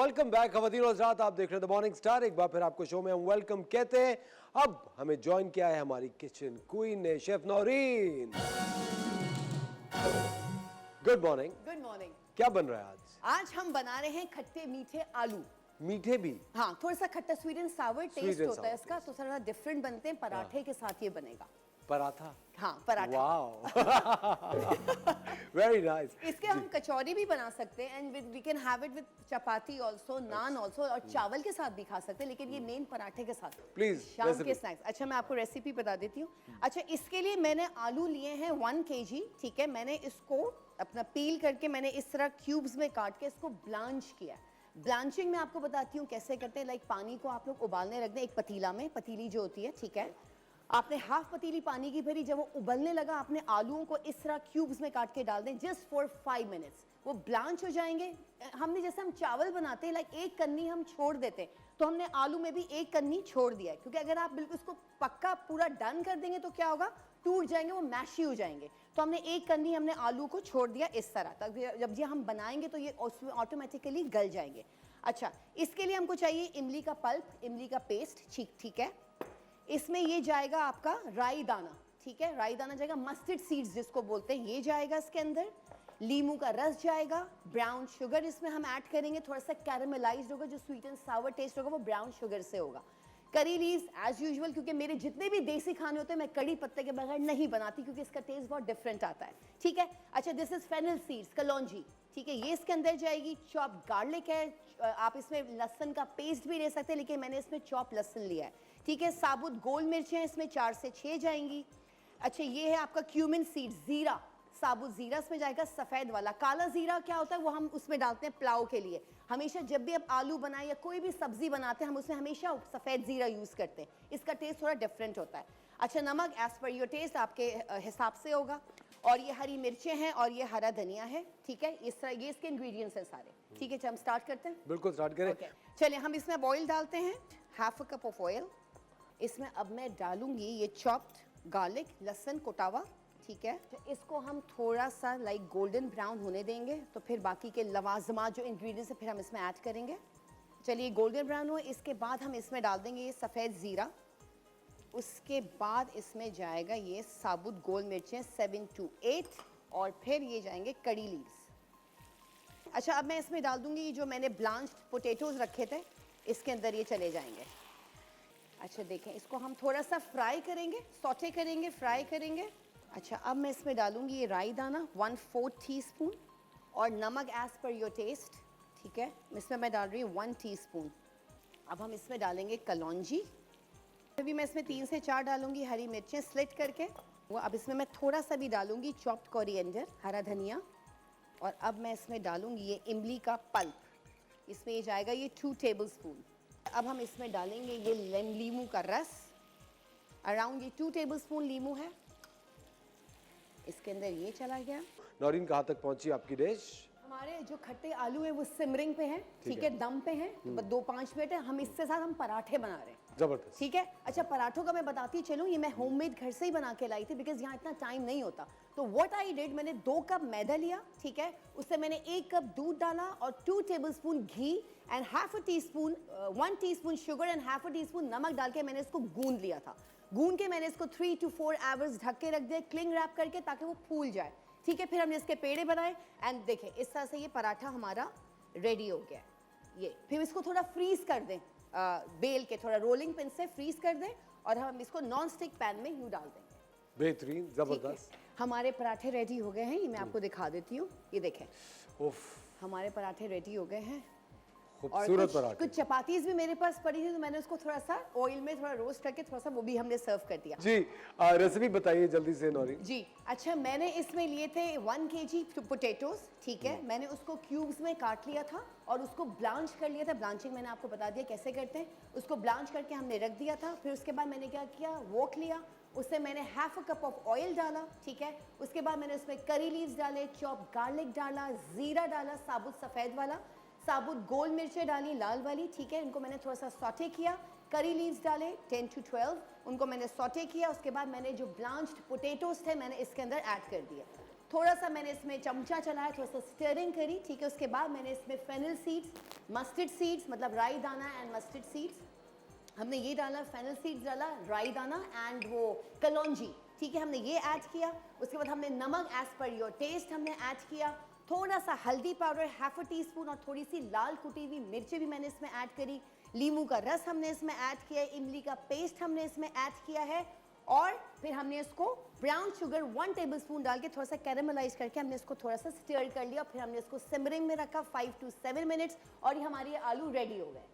Welcome back खवातीन और हज़रात, आप देख रहे हैं द मॉर्निंग स्टार। एक बार फिर आपको शो में हम वेलकम कहते हैं। अब हमें ज्वाइन किया है हमारी किचन क्वीन ने, chef Naureen. Good morning. Good morning. क्या बन रहा है आज? आज हम बना रहे हैं खट्टे मीठे आलू। मीठे भी? हाँ, थोड़ा सा खट्टा स्वीट एंड सावर टेस्ट होता है इसका, तो थोड़ा डिफरेंट बनते हैं। पराठे के साथ ये बनेगा। पराठा? हाँ, पराठा। Wow, very nice. इसके हम कचौरी भी बना सकते हैं and we can have it with chapati also, naan also, और चावल के साथ भी खा सकते हैं, लेकिन ये मेन पराठे के साथ प्लीज शाम के स्नैक्स। अच्छा, मैं आपको रेसिपी बता देती हूँ। अच्छा, इसके लिए मैंने आलू लिए हैं 1 kg। ठीक है, मैंने इसको अपना पील करके मैंने इस तरह क्यूब्स में काट के इसको ब्लांच किया। ब्लांचिंग में आपको बताती हूँ कैसे करते हैं। लाइक पानी को आप लोग उबालने रख दें एक पतीला में, पतीली जो होती है, ठीक है। आपने हाफ पतीली पानी की भरी, जब वो उबलने लगा आपने आलूओं को इस तरह क्यूब्स में काट के डाल दें जस्ट फॉर 5 मिनट्स। वो ब्लांच हो जाएंगे। हमने जैसे हम चावल बनाते हैं, लाइक एक कन्नी हम छोड़ देते हैं, तो हमने आलू में भी एक कन्नी छोड़ दिया है, क्योंकि अगर आप बिल्कुल इसको पक्का पूरा डन कर देंगे तो क्या होगा, टूट जाएंगे, वो मैशी हो जाएंगे। तो हमने एक कन्नी हमने आलू को छोड़ दिया इस तरह तक। जब ये हम बनाएंगे तो ये ऑटोमेटिकली गल जाएंगे। अच्छा, इसके लिए हमको चाहिए इमली का पल्प, इमली का पेस्ट। ठीक है, इसमें ये जाएगा आपका राई दाना। ठीक है, राई दाना जाएगा, मस्टर्ड सीड्स जिसको बोलते हैं, ये जाएगा इसके अंदर। लीमू का रस जाएगा, ब्राउन शुगर इसमें हम ऐड करेंगे, थोड़ा सा कैरामलाइज्ड होगा, जो स्वीट एंड सावर टेस्ट होगा वो ब्राउन शुगर से होगा। करी लीव्स एज यूजुअल, क्योंकि मेरे जितने भी देसी खाने होते हैं मैं कड़ी पत्ते के बगैर नहीं बनाती, क्योंकि इसका टेस्ट बहुत डिफरेंट आता है। ठीक है। अच्छा, दिस इज फेनल सीड्स, कलौंजी। ठीक है, ये इसके अंदर जाएगी। चॉप गार्लिक है, आप इसमें लहसुन का पेस्ट भी ले सकते हैं, लेकिन मैंने इसमें चॉप लहसुन लिया है। ठीक है, साबुत गोल मिर्चें इसमें 4 से 6 जाएंगी। अच्छा, ये है आपका क्यूमिन सीड, जीरा, साबुत जीरा इसमें जाएगा, सफ़ेद वाला। काला जीरा क्या होता है, वो हम उसमें डालते हैं पुलाव के लिए। हमेशा जब भी आप आलू बनाए या कोई भी सब्जी बनाते हैं, हम उसमें हमेशा सफ़ेद जीरा यूज़ करते हैं, इसका टेस्ट थोड़ा डिफरेंट होता है। अच्छा, नमक एज पर योर टेस्ट, आपके हिसाब से होगा। और ये हरी मिर्चें हैं और ये हरा धनिया है। ठीक है, इस तरह ये इसके इंग्रेडिएंट्स हैं सारे। ठीक है, हम स्टार्ट करते हैं। बिल्कुल स्टार्ट करें। चलिए, हम इसमें ऑयल डालते हैं, half a cup of oil. इसमें अब मैं डालूंगी ये चॉप्ड गार्लिक, लहसुन कुटावा। ठीक है, तो इसको हम थोड़ा सा लाइक गोल्डन ब्राउन होने देंगे, तो फिर बाकी के लवाजमात जो इंग्रेडिएंट्स है फिर हम इसमें ऐड करेंगे। चलिए, गोल्डन ब्राउन हुए, इसके बाद हम इसमें डाल देंगे ये सफ़ेद ज़ीरा। उसके बाद इसमें जाएगा ये साबुत गोल मिर्चें 7 to 8, और फिर ये जाएंगे कड़ी लीव्स। अच्छा, अब मैं इसमें डाल दूंगी ये जो मैंने ब्लांच्ड पोटैटोज रखे थे, इसके अंदर ये चले जाएंगे। अच्छा, देखें, इसको हम थोड़ा सा फ्राई करेंगे, सौटे करेंगे, फ्राई करेंगे। अच्छा, अब मैं इसमें डालूंगी ये राई दाना 1/4 टीस्पून, और नमक एज पर योर टेस्ट। ठीक है, इसमें मैं डाल रही हूँ 1 टीस्पून। अब हम इसमें डालेंगे कलौंजी, अभी मैं इसमें 3 से 4 डालूंगी हरी मिर्चें स्लिट करके। वो अब इसमें मैं थोड़ा सा भी डालूंगी चॉप्ड कोरिएंडर, हरा धनिया। और अब मैं इसमें डालूंगी ये इमली का पल्प, इसमें ये जाएगा ये 2 टेबलस्पून। अब हम इसमें डालेंगे ये लीमू का रस, अराउंड ये 2 टेबलस्पून लीमू है, इसके अंदर ये चला गया। नौरीन, कहाँ तक पहुंची आपकी डिश? हमारे जो खट्टे आलू है वो सिमरिंग पे हैं। ठीक है, दम पे हैं, 2-5 मिनट है। हम इसके साथ हम पराठे बना रहे हैं। जबरदस्त। ठीक है। अच्छा, पराठों का मैं बताती चलूँ, ये मैं होममेड घर से ही बना के लाई थी, बिकॉज यहाँ इतना टाइम नहीं होता। तो व्हाट आई डिड, मैंने 2 कप मैदा लिया। ठीक है, उससे मैंने 1 कप दूध डाला और 2 tablespoon ghee and 1 teaspoon sugar and 1/2 teaspoon नमक डाल के मैंने इसको गूंद लिया था। गूंद के मैंने इसको 3 to 4 आवर्स ढक के रख दिया, क्लिंग रैप करके, ताकि वो फूल जाए। ठीक है, फिर हमने इसके पेड़े बनाए एंड देखें इस तरह से ये पराठा हमारा रेडी हो गया। ये फिर इसको थोड़ा फ्रीज कर दें, बेल के थोड़ा रोलिंग पिन से फ्रीज कर दें, और हम इसको नॉन स्टिक पैन में यूं डाल देंगे। बेहतरीन, जबरदस्त। हमारे पराठे रेडी हो गए हैं, ये मैं आपको दिखा देती हूँ। ये देखें, हमारे पराठे रेडी हो गए हैं। खूबसूरत पराठे। कुछ चपातीज भी मेरे पास पड़ी थी, तो मैंने उसको थोड़ा सा ऑयल में थोड़ा रोस्ट करके थोड़ा सा वो भी हमने सर्व कर दिया। जी, रेसिपी बताइए जल्दी से नौरीन जी। अच्छा, मैंने इसमें लिए थे 1 kg पोटैटोज। ठीक है, मैंने उसको क्यूब्स में काट लिया था और उसको ब्लांच कर लिया था। ब्लांचिंग मैंने आपको बता दिया कैसे करते हैं। उसको ब्लांच करके हमने रख दिया था। फिर उसके बाद मैंने क्या किया, वोक लिया, उससे मैंने 1/2 कप ऑफ ऑयल डाला। ठीक है, उसके बाद मैंने उसमें करी लीव्स डाले, चॉप गार्लिक डाला, जीरा डाला, साबुत सफ़ेद वाला, साबुत गोल मिर्चें डाली, लाल वाली। ठीक है, इनको मैंने थोड़ा सा सॉटे किया। करी लीव्स डाले 10 to 12, उनको मैंने सॉटे किया। उसके बाद मैंने जो ब्लांच्ड पोटैटोज थे मैंने इसके अंदर ऐड कर दिया। थोड़ा सा मैंने इसमें चमचा चलाया, थोड़ा सा स्टियरिंग करी, ठीक है। उसके बाद मैंने इसमें फेनल सीड्स, मस्टर्ड सीड्स मतलब राई दाना एंड मस्टर्ड सीड्स, हमने ये डाला, फेनल सीड्स डाला, राई दाना एंड वो कलौंजी, ठीक है, हमने ये ऐड किया। उसके बाद हमने नमक एज पर योर टेस्ट हमने ऐड किया, थोड़ा सा हल्दी powder half a tea spoon और थोड़ी सी लाल कुटी हुई मिर्चें भी मैंने इसमें ऐड करी, लीमू का रस हमने इसमें ऐड किया है, इमली का पेस्ट हमने इसमें ऐड किया है और फिर हमने इसको ब्राउन शुगर 1 टेबलस्पून डाल के थोड़ा सा कैरेमलाइज करके हमने इसको थोड़ा सा स्टिर कर लिया। फिर हमने इसको सिमरिंग में रखा 5 to 7 मिनट्स और ये हमारे आलू रेडी हो गए।